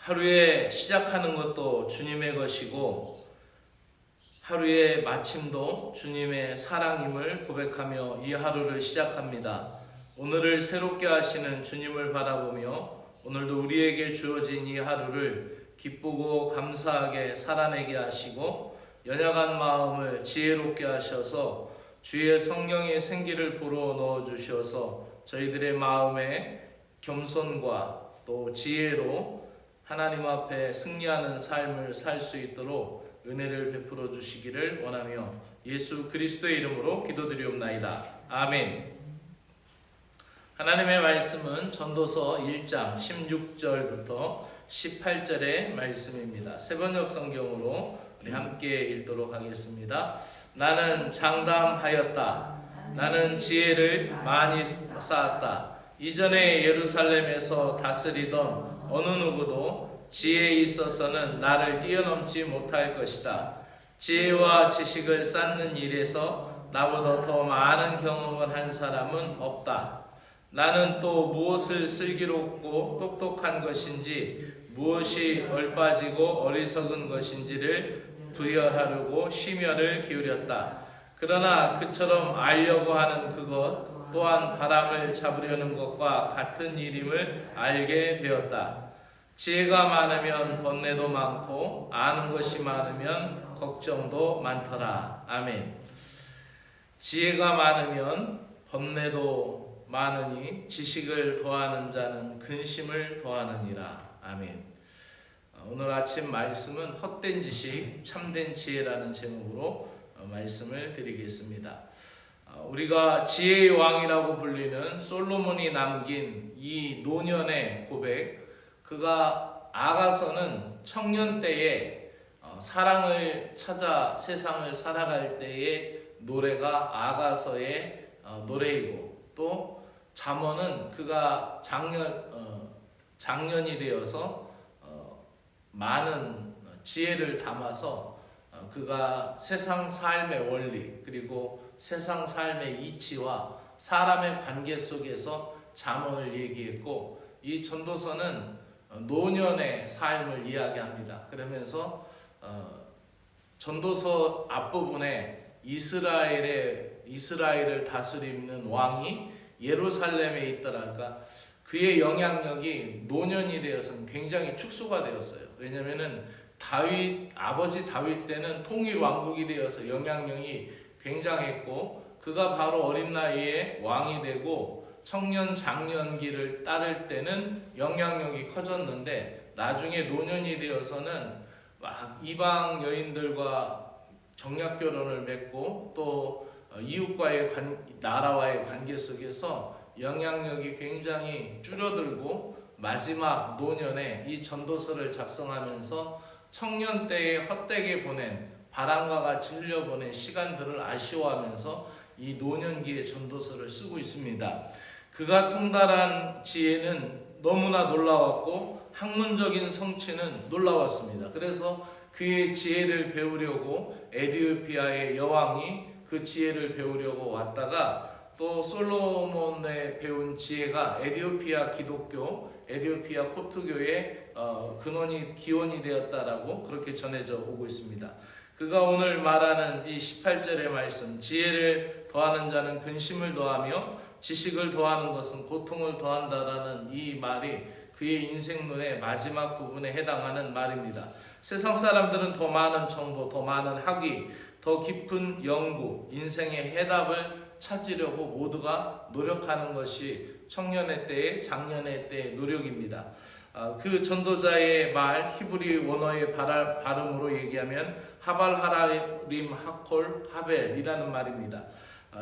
하루에 시작하는 것도 주님의 것이고 하루의 마침도 주님의 사랑임을 고백하며 이 하루를 시작합니다. 오늘을 새롭게 하시는 주님을 바라보며 오늘도 우리에게 주어진 이 하루를 기쁘고 감사하게 살아내게 하시고 연약한 마음을 지혜롭게 하셔서 주의 성령의 생기를 불어 넣어 주셔서 저희들의 마음에 겸손과 또 지혜로 하나님 앞에 승리하는 삶을 살 수 있도록 은혜를 베풀어 주시기를 원하며 예수 그리스도의 이름으로 기도드리옵나이다. 아멘. 하나님의 말씀은 전도서 1장 16절부터 18절의 말씀입니다. 세번역 성경으로 우리 함께 읽도록 하겠습니다. 나는 장담하였다. 나는 지혜를 많이 쌓았다. 이전에 예루살렘에서 다스리던 어느 누구도 지혜에 있어서는 나를 뛰어넘지 못할 것이다. 지혜와 지식을 쌓는 일에서 나보다 더 많은 경험을 한 사람은 없다. 나는 또 무엇을 슬기롭고 똑똑한 것인지 무엇이 얼빠지고 어리석은 것인지를 부여하려고 심혈을 기울였다. 그러나 그처럼 알려고 하는 그것 또한 바람을 잡으려는 것과 같은 일임을 알게 되었다. 지혜가 많으면 번뇌도 많고 아는 것이 많으면 걱정도 많더라. 아멘. 지혜가 많으면 번뇌도 많으니 지식을 더하는 자는 근심을 더하느니라. 아멘. 오늘 아침 말씀은 헛된 지식, 참된 지혜라는 제목으로 말씀을 드리겠습니다. 우리가 지혜의 왕이라고 불리는 솔로몬이 남긴 이 노년의 고백, 그가 아가서는 청년 때에 사랑을 찾아 세상을 살아갈 때의 노래가 아가서의 노래이고, 또 잠언은 그가 장년이 되어서 많은 지혜를 담아서 그가 세상 삶의 원리 그리고 세상 삶의 이치와 사람의 관계 속에서 잠언을 얘기했고, 이 전도서는 노년의 삶을 이야기합니다. 그러면서 전도서 앞부분에 이스라엘을 다스리는 왕이 예루살렘에 있더라니까 그의 영향력이 노년이 되어서는 굉장히 축소가 되었어요. 왜냐하면은 아버지 다윗 때는 통일 왕국이 되어서 영향력이 굉장했고, 그가 바로 어린 나이에 왕이 되고 청년 장년기를 따를 때는 영향력이 커졌는데, 나중에 노년이 되어서는 막 이방 여인들과 정략 결혼을 맺고 또 이웃과의 나라와의 관계 속에서 영향력이 굉장히 줄어들고, 마지막 노년에 이 전도서를 작성하면서 청년 때에 헛되게 보낸 바람과 같이 흘려보낸 시간들을 아쉬워하면서 이 노년기의 전도서를 쓰고 있습니다. 그가 통달한 지혜는 너무나 놀라웠고 학문적인 성취는 놀라웠습니다. 그래서 그의 지혜를 배우려고 에디오피아의 여왕이 그 지혜를 배우려고 왔다가, 또 솔로몬의 배운 지혜가 에디오피아 기독교, 에디오피아 코트교의 기원이 되었다라고 그렇게 전해져 오고 있습니다. 그가 오늘 말하는 이 18절의 말씀, 지혜를 더하는 자는 근심을 더하며 지식을 더하는 것은 고통을 더한다라는 이 말이 그의 인생론의 마지막 부분에 해당하는 말입니다. 세상 사람들은 더 많은 정보, 더 많은 학위, 더 깊은 연구, 인생의 해답을 찾으려고 모두가 노력하는 것이 청년의 때의 장년의 때의 노력입니다. 그 전도자의 말, 히브리 원어의 발음으로 얘기하면 하발 하라림 하콜 하벨이라는 말입니다.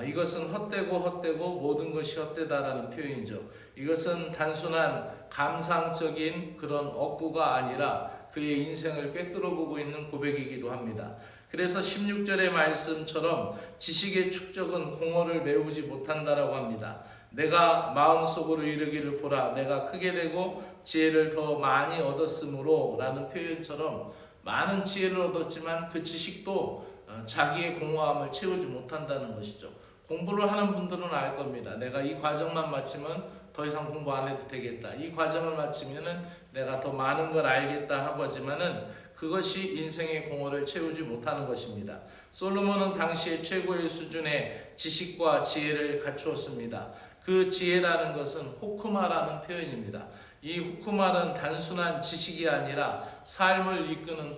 이것은 헛되고 모든 것이 헛되다라는 표현이죠. 이것은 단순한 감상적인 그런 억구가 아니라 그의 인생을 꿰뚫어 보고 있는 고백이기도 합니다. 그래서 16절의 말씀처럼 지식의 축적은 공허를 메우지 못한다라고 합니다. 내가 마음속으로 이르기를 보라, 내가 크게 되고 지혜를 더 많이 얻었으므로 라는 표현처럼 많은 지혜를 얻었지만 그 지식도 자기의 공허함을 채우지 못한다는 것이죠. 공부를 하는 분들은 알 겁니다. 내가 이 과정만 마치면 더 이상 공부 안 해도 되겠다. 이 과정을 마치면은 내가 더 많은 걸 알겠다 하고 하지만은 그것이 인생의 공허를 채우지 못하는 것입니다. 솔로몬은 당시의 최고의 수준의 지식과 지혜를 갖추었습니다. 그 지혜라는 것은 호크마라는 표현입니다. 이 호크마는 단순한 지식이 아니라 삶을 이끄는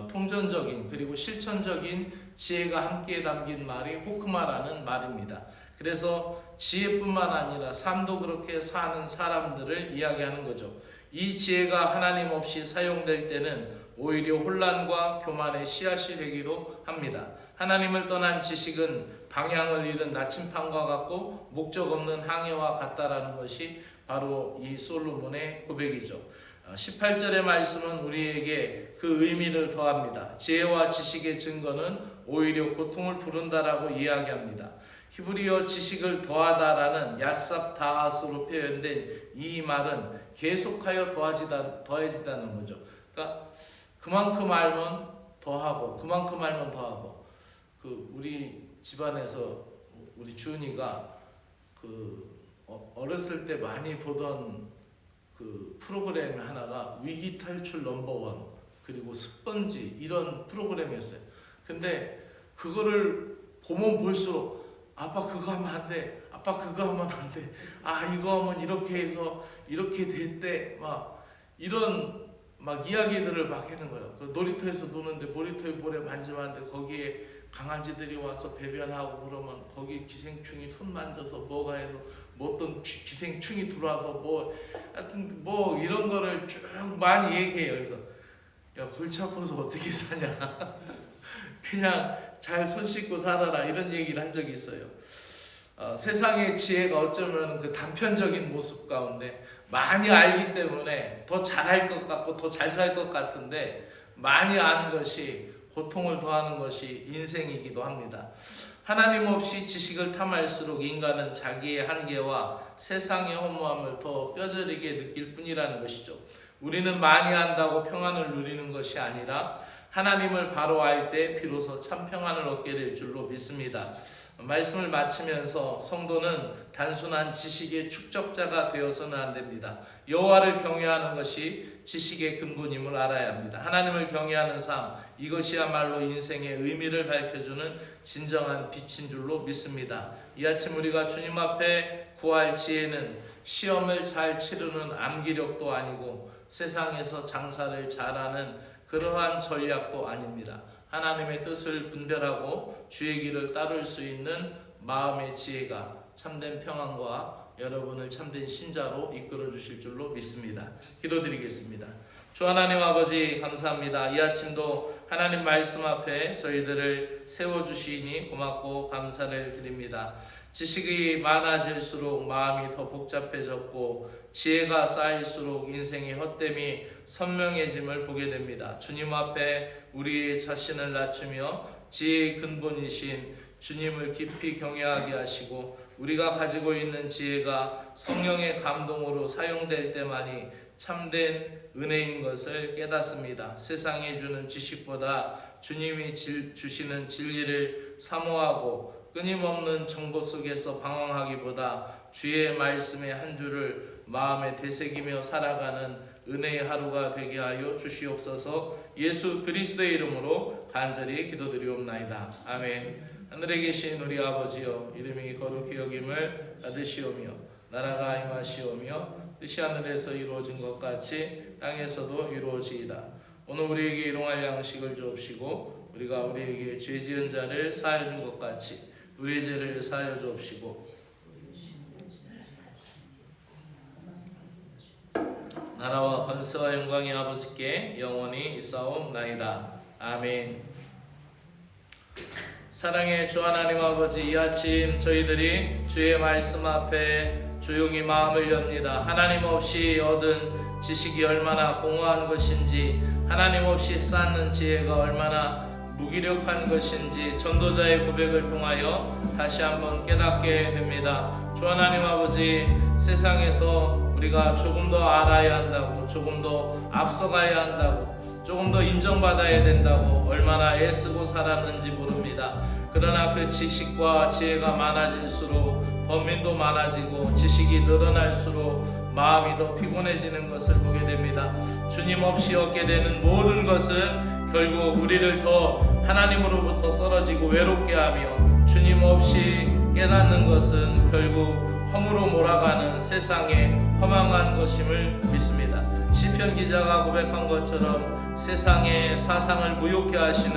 통전적인 그리고 실천적인 지혜가 함께 담긴 말이 호크마라는 말입니다. 그래서 지혜뿐만 아니라 삶도 그렇게 사는 사람들을 이야기하는 거죠. 이 지혜가 하나님 없이 사용될 때는 오히려 혼란과 교만의 씨앗이 되기도 합니다. 하나님을 떠난 지식은 방향을 잃은 나침판과 같고 목적 없는 항해와 같다라는 것이 바로 이 솔로몬의 고백이죠. 18절의 말씀은 우리에게 그 의미를 더합니다. 지혜와 지식의 증거는 오히려 고통을 부른다라고 이야기합니다. 히브리어 지식을 더하다라는 야삽 다하스로 표현된 이 말은 계속하여 더해진다는 거죠. 그러니까 그만큼 알면 더하고 그만큼 알면 더하고. 우리 집안에서 우리 주은이가 어렸을 때 많이 보던 프로그램 하나가 위기 탈출 넘버원 그리고 스펀지 이런 프로그램이었어요. 근데 그거를 보면 볼수록 아빠 그거 하면 안 돼. 아빠 그거 하면 안 돼. 이거 하면 이렇게 해서 이렇게 됐대. 이런 이야기들을 막 하는 거예요. 놀이터에서 노는데 놀이터에 모래 만지면 안 돼. 거기에 강아지들이 와서 배변하고 그러면 거기 기생충이 손 만져서 뭐가 해서 어떤 기생충이 들어와서 하여튼 이런 거를 쭉 많이 얘기해요. 그래서 야 골치 아파서 어떻게 사냐. 그냥 잘 손 씻고 살아라 이런 얘기를 한 적이 있어요. 세상의 지혜가 어쩌면 그 단편적인 모습 가운데 많이 알기 때문에 더 잘할 것 같고 더 잘 살 것 같은데 많이 아는 것이 고통을 더하는 것이 인생이기도 합니다. 하나님 없이 지식을 탐할수록 인간은 자기의 한계와 세상의 허무함을 더 뼈저리게 느낄 뿐이라는 것이죠. 우리는 많이 안다고 평안을 누리는 것이 아니라 하나님을 바로 알 때 비로소 참 평안을 얻게 될 줄로 믿습니다. 말씀을 마치면서 성도는 단순한 지식의 축적자가 되어서는 안 됩니다. 여호와를 경외하는 것이 지식의 근본임을 알아야 합니다. 하나님을 경외하는 삶, 이것이야말로 인생의 의미를 밝혀주는 진정한 빛인 줄로 믿습니다. 이 아침 우리가 주님 앞에 구할 지혜는 시험을 잘 치르는 암기력도 아니고 세상에서 장사를 잘하는 그러한 전략도 아닙니다. 하나님의 뜻을 분별하고 주의 길을 따를 수 있는 마음의 지혜가 참된 평안과 여러분을 참된 신자로 이끌어 주실 줄로 믿습니다. 기도드리겠습니다. 주 하나님 아버지 감사합니다. 이 아침도 하나님 말씀 앞에 저희들을 세워주시니 고맙고 감사를 드립니다. 지식이 많아질수록 마음이 더 복잡해졌고 지혜가 쌓일수록 인생의 헛됨이 선명해짐을 보게 됩니다. 주님 앞에 우리의 자신을 낮추며 지혜의 근본이신 주님을 깊이 경외하게 하시고 우리가 가지고 있는 지혜가 성령의 감동으로 사용될 때만이 참된 은혜인 것을 깨닫습니다. 세상이 주는 지식보다 주님이 주시는 진리를 사모하고 끊임없는 정보 속에서 방황하기보다 주의 말씀의 한 줄을 마음에 되새기며 살아가는 은혜의 하루가 되게 하여 주시옵소서. 예수 그리스도의 이름으로 간절히 기도드리옵나이다. 아멘. 하늘에 계신 우리 아버지여, 이름이 거룩히 여김을 받으시오며 나라가 임하시오며 뜻이 하늘에서 이루어진 것 같이 땅에서도 이루어지이다. 오늘 우리에게 일용할 양식을 주옵시고 우리가 우리에게 죄 지은 자를 사하여 준 것 같이 우리의 죄를 사하여 주옵시고 나라와 권세와 영광이 아버지께 영원히 있사옵나이다. 아멘. 사랑의 주 하나님 아버지, 이 아침 저희들이 주의 말씀 앞에 조용히 마음을 엽니다. 하나님 없이 얻은 지식이 얼마나 공허한 것인지, 하나님 없이 쌓는 지혜가 얼마나 무기력한 것인지 전도자의 고백을 통하여 다시 한번 깨닫게 됩니다. 주 하나님 아버지, 세상에서 우리가 조금 더 알아야 한다고, 조금 더 앞서가야 한다고, 조금 더 인정받아야 된다고 얼마나 애쓰고 살았는지 모릅니다. 그러나 그 지식과 지혜가 많아질수록 범민도 많아지고 지식이 늘어날수록 마음이 더 피곤해지는 것을 보게 됩니다. 주님 없이 얻게 되는 모든 것은 결국 우리를 더 하나님으로부터 떨어지고 외롭게 하며, 주님 없이 깨닫는 것은 결국 험으로 몰아가는 세상의 허망한 것임을 믿습니다. 시편 기자가 고백한 것처럼 세상의 사상을 무욕케 하시는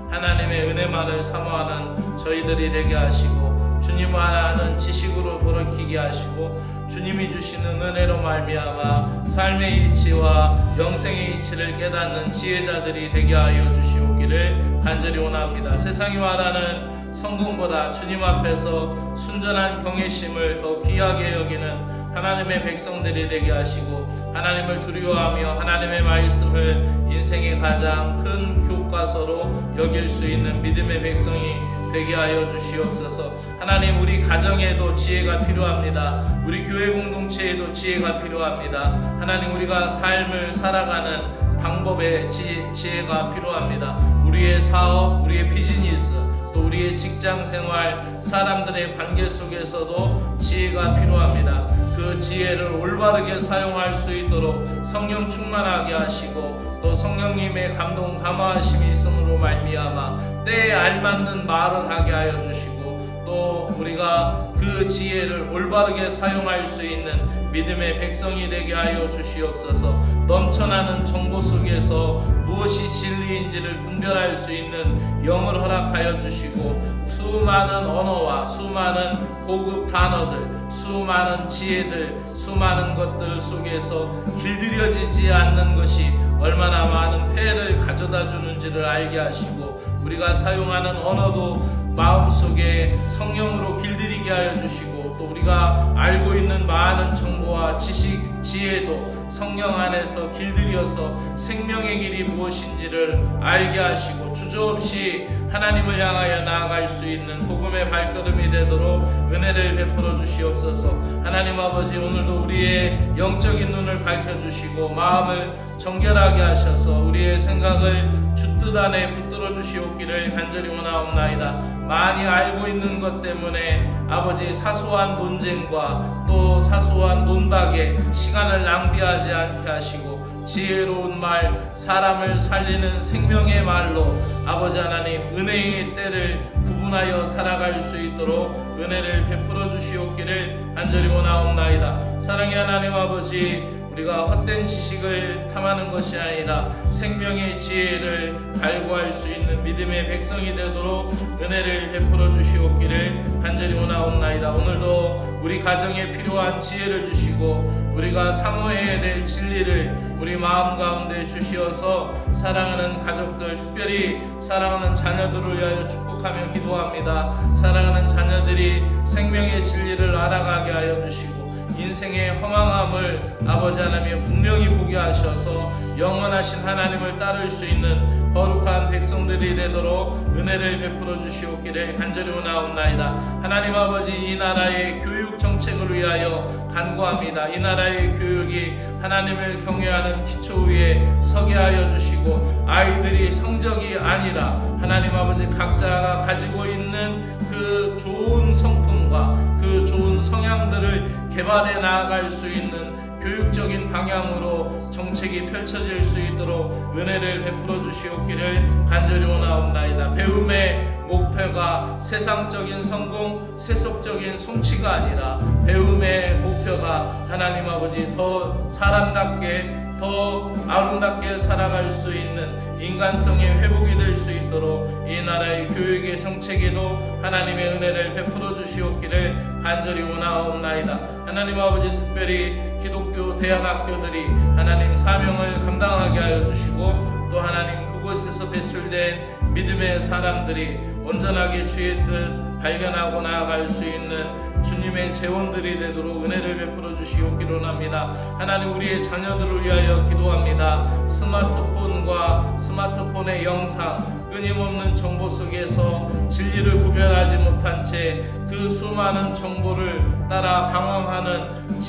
하나님의 은혜만을 사모하는 저희들이 되게 하시고, 주님을 아는 지식으로 돌이키게 하시고, 주님이 주시는 은혜로 말미암아 삶의 이치와 영생의 이치를 깨닫는 지혜자들이 되게 하여 주시옵기를 간절히 원합니다. 세상이 말하는 성공보다 주님 앞에서 순전한 경외심을 더 귀하게 여기는 하나님의 백성들이 되게 하시고, 하나님을 두려워하며 하나님의 말씀을 인생의 가장 큰 교과서로 여길 수 있는 믿음의 백성이 되게 하여 주시옵소서. 하나님, 우리 가정에도 지혜가 필요합니다. 우리 교회 공동체에도 지혜가 필요합니다. 하나님, 우리가 삶을 살아가는 방법에 지혜가 필요합니다. 우리의 사업, 우리의 비즈니스, 또 우리의 직장 생활, 사람들의 관계 속에서도 지혜가 필요합니다. 그 지혜를 올바르게 사용할 수 있도록 성령 충만하게 하시고, 또 성령님의 감동 감화하심이 있음으로 말미암아 때에 알맞는 말을 하게 하여 주시고, 또 우리가 그 지혜를 올바르게 사용할 수 있는 믿음의 백성이 되게 하여 주시옵소서. 넘쳐나는 정보 속에서 무엇이 진리인지를 분별할 수 있는 영을 허락하여 주시고, 수많은 언어와 수많은 고급 단어들, 수많은 지혜들, 수많은 것들 속에서 길들여지지 않는 것이 얼마나 많은 폐해를 가져다 주는지를 알게 하시고, 우리가 사용하는 언어도 마음속에 성령으로 길들이게 하여 주시고, 또 우리가 알고 있는 많은 정보와 지식, 지혜도 성령 안에서 길들여서 생명의 길이 무엇인지를 알게 하시고, 주저없이 하나님을 향하여 나아갈 수 있는 복음의 발걸음이 되도록 은혜를 베풀어 주시옵소서. 하나님 아버지, 오늘도 우리의 영적인 눈을 밝혀주시고 마음을 정결하게 하셔서 우리의 생각을 주 뜻 안에 붙들어 주시옵기를 간절히 원하옵나이다. 많이 알고 있는 것 때문에 아버지 사소한 논쟁과 또 사소한 논박에 시간을 낭비하지 않게 하시고, 지혜로운 말, 사람을 살리는 생명의 말로 아버지 하나님 은혜의 때를 구분하여 살아갈 수 있도록 은혜를 베풀어 주시옵기를 간절히 원하옵나이다. 사랑의 하나님 아버지, 우리가 헛된 지식을 탐하는 것이 아니라 생명의 지혜를 갈구할 수 있는 믿음의 백성이 되도록 은혜를 베풀어 주시옵기를 간절히 원하옵나이다. 오늘도 우리 가정에 필요한 지혜를 주시고, 우리가 사모해야 될 진리를 우리 마음 가운데 주시어서 사랑하는 가족들, 특별히 사랑하는 자녀들을 위하여 축복하며 기도합니다. 사랑하는 자녀들이 생명의 진리를 알아가게 하여 주시고, 인생의 허망함을 아버지 하나님 분명히 보게 하셔서 영원하신 하나님을 따를 수 있는 거룩한 백성들이 되도록 은혜를 베풀어 주시옵기를 간절히 원하옵나이다. 하나님 아버지, 이 나라의 교육 정책을 위하여 간구합니다. 이 나라의 교육이 하나님을 경외하는 기초 위에 서게 하여 주시고, 아이들이 성적이 아니라 하나님 아버지 각자가 가지고 있는 그 좋은 성품과 그 좋은 성향들을 개발해 나아갈 수 있는 교육적인 방향으로 정책이 펼쳐질 수 있도록 은혜를 베풀어 주시옵기를 간절히 원하옵나이다. 배움의 목표가 세상적인 성공, 세속적인 성취가 아니라 배움의 목표가 하나님 아버지 더 사람답게, 더 아름답게 살아갈 수 있는 인간성의 회복이 될 수 있도록 이 나라의 교육의 정책에도 하나님의 은혜를 베풀어 주시옵기를 간절히 원하옵나이다. 하나님 아버지, 특별히 기독교 대안학교들이 하나님 사명을 감당하게 하여 주시고, 또 하나님 그곳에서 배출된 믿음의 사람들이 온전하게 주의 뜻 발견하고 나아갈 수 있는 주님의 재원들이 되도록 은혜를 베풀어 주시옵기로 합니다. 하나님, 우리의 자녀들을 위하여 기도합니다. 스마트폰과 스마트폰의 영상, 끊임없는 정보 속에서 진리를 구별하지 못한 채 그 수많은 정보를 따라 방황하는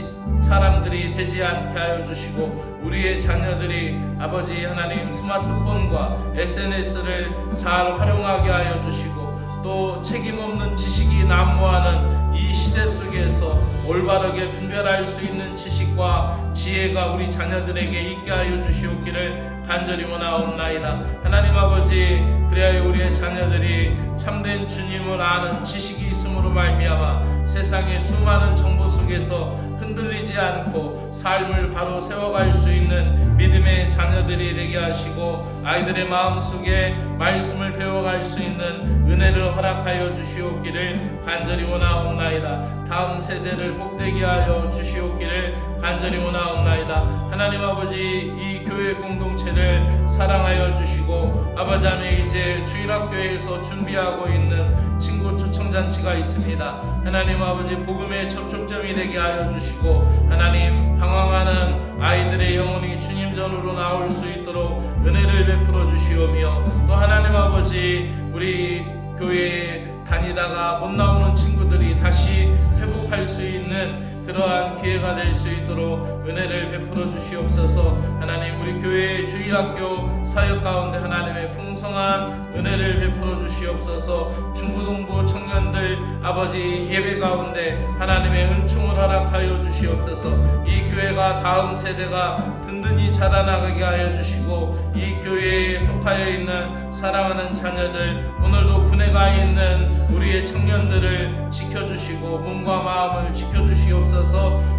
사람들이 되지 않게 하여 주시고, 우리의 자녀들이 아버지 하나님 스마트폰과 SNS를 잘 활용하게 하여 주시고, 또 책임없는 지식이 난무하는 이 시대 속에서 올바르게 분별할 수 있는 지식과 지혜가 우리 자녀들에게 있게 하여 주시옵기를 간절히 원하옵나이다. 하나님 아버지, 그래야 우리의 자녀들이 참된 주님을 아는 지식이 있음으로 말미암아 세상의 수많은 정보 속에서 흔들리지 않고 삶을 바로 세워갈 수 있는 믿음의 자녀들이 되게 하시고, 아이들의 마음속에 말씀을 배워갈 수 있는 은혜를 허락하여 주시옵기를 간절히 원하옵나이다. 다음 세대를 복되게 하여 주시옵기를 간절히 원하옵나이다. 하나님 아버지, 이 교회 공동체를 사랑하여 주시고, 아버지 하나님, 이제 주일학교에서 준비하고 있는 친구 초청잔치가 있습니다. 하나님 아버지, 복음의 접촉점이 되게 하여 주시고, 하나님, 방황하는 아이들의 영혼이 주님 전으로 나올 수 있도록 은혜를 베풀어 주시오며, 또 하나님 아버지, 우리 교회에 다니다가 못 나오는 친구들이 다시 회복할 수 있는 그러한 기회가 될 수 있도록 은혜를 베풀어 주시옵소서. 하나님, 우리 교회의 주일학교 사역 가운데 하나님의 풍성한 은혜를 베풀어 주시옵소서. 중부동부 청년들 아버지 예배 가운데 하나님의 은총을 허락하여 주시옵소서. 이 교회가 다음 세대가 든든히 자라나가게 하여 주시고, 이 교회에 속하여 있는 사랑하는 자녀들, 오늘도 군에 가 있는 우리의 청년들을 지켜주시고 몸과 마음을 지켜주시옵소서.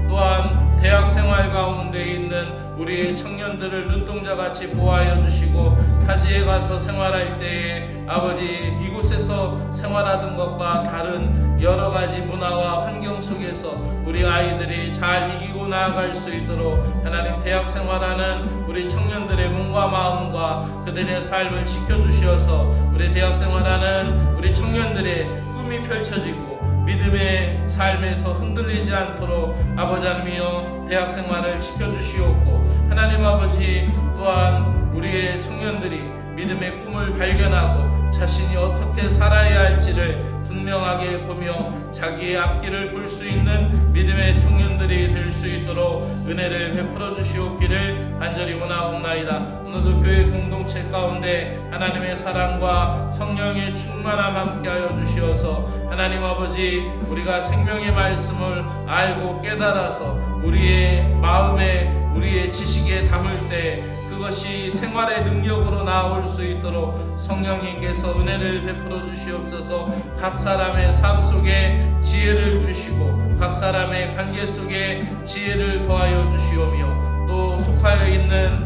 또한 대학생활 가운데 있는 우리의 청년들을 눈동자같이 보호하여 주시고, 타지에 가서 생활할 때에 아버지, 이곳에서 생활하던 것과 다른 여러 가지 문화와 환경 속에서 우리 아이들이 잘 이기고 나아갈 수 있도록 하나님, 대학 생활하는 우리 청년들의 몸과 마음과 그들의 삶을 지켜주시어서 우리 대학 생활하는 우리 청년들의 꿈이 펼쳐지고 믿음의 삶에서 흔들리지 않도록 아버지 하나님이여 대학 생활을 지켜주시옵고, 하나님 아버지, 또한 우리의 청년들이 믿음의 꿈을 발견하고 자신이 어떻게 살아야 할지를 분명하게 보며 자기의 앞길을 볼 수 있는 믿음의 청년들이 될 수 있도록 은혜를 베풀어 주시옵기를 간절히 원하옵나이다. 오늘도 교회 공동체 가운데 하나님의 사랑과 성령의 충만함 함께하여 주시어서 하나님 아버지, 우리가 생명의 말씀을 알고 깨달아서 우리의 마음에 우리의 지식에 담을 때 그것이 생활의 능력으로 나올 수 있도록 성령님께서 은혜를 베풀어 주시옵소서. 각 사람의 삶 속에 지혜를 주시고 각 사람의 관계 속에 지혜를 더하여 주시오며, 또 속하여 있는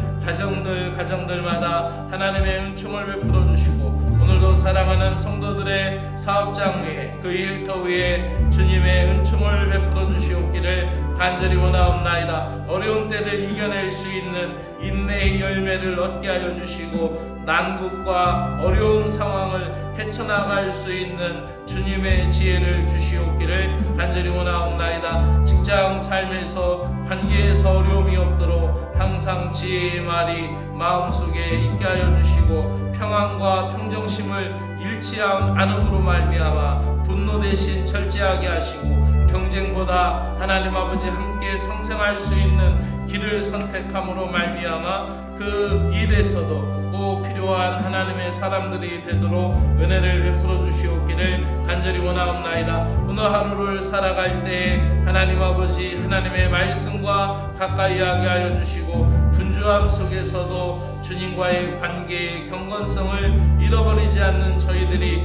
가정들마다 하나님의 은총을 베풀어 주시고, 오늘도 사랑하는 성도들의 사업장 위에 그 일터 위에 주님의 은총을 베풀어 주시옵기를 간절히 원하옵나이다. 어려운 때를 이겨낼 수 있는 인내의 열매를 얻게 하여 주시고, 난국과 어려운 상황을 헤쳐나갈 수 있는 주님의 지혜를 주시옵기를 간절히 원하옵나이다. 직장 삶에서 관계에서 어려움이 없도록 항상 지혜의 말이 마음속에 있게 하여 주시고, 평안과 평정심을 잃지 않음으로 말미암아 분노 대신 절제하게 하시고, 경쟁보다 하나님 아버지 함께 성생할 수 있는 길을 선택함으로 말미암아 그 일에서도 꼭 필요한 하나님의 사람들이 되도록 은혜를 베풀어 주시옵기를 간절히 원하옵나이다. 오늘 하루를 살아갈 때 하나님 아버지, 하나님의 말씀과 가까이 하게 하여 주시고, 분주함 속에서도 주님과의 관계의 경건성을 잃어버리지 않는 저희들이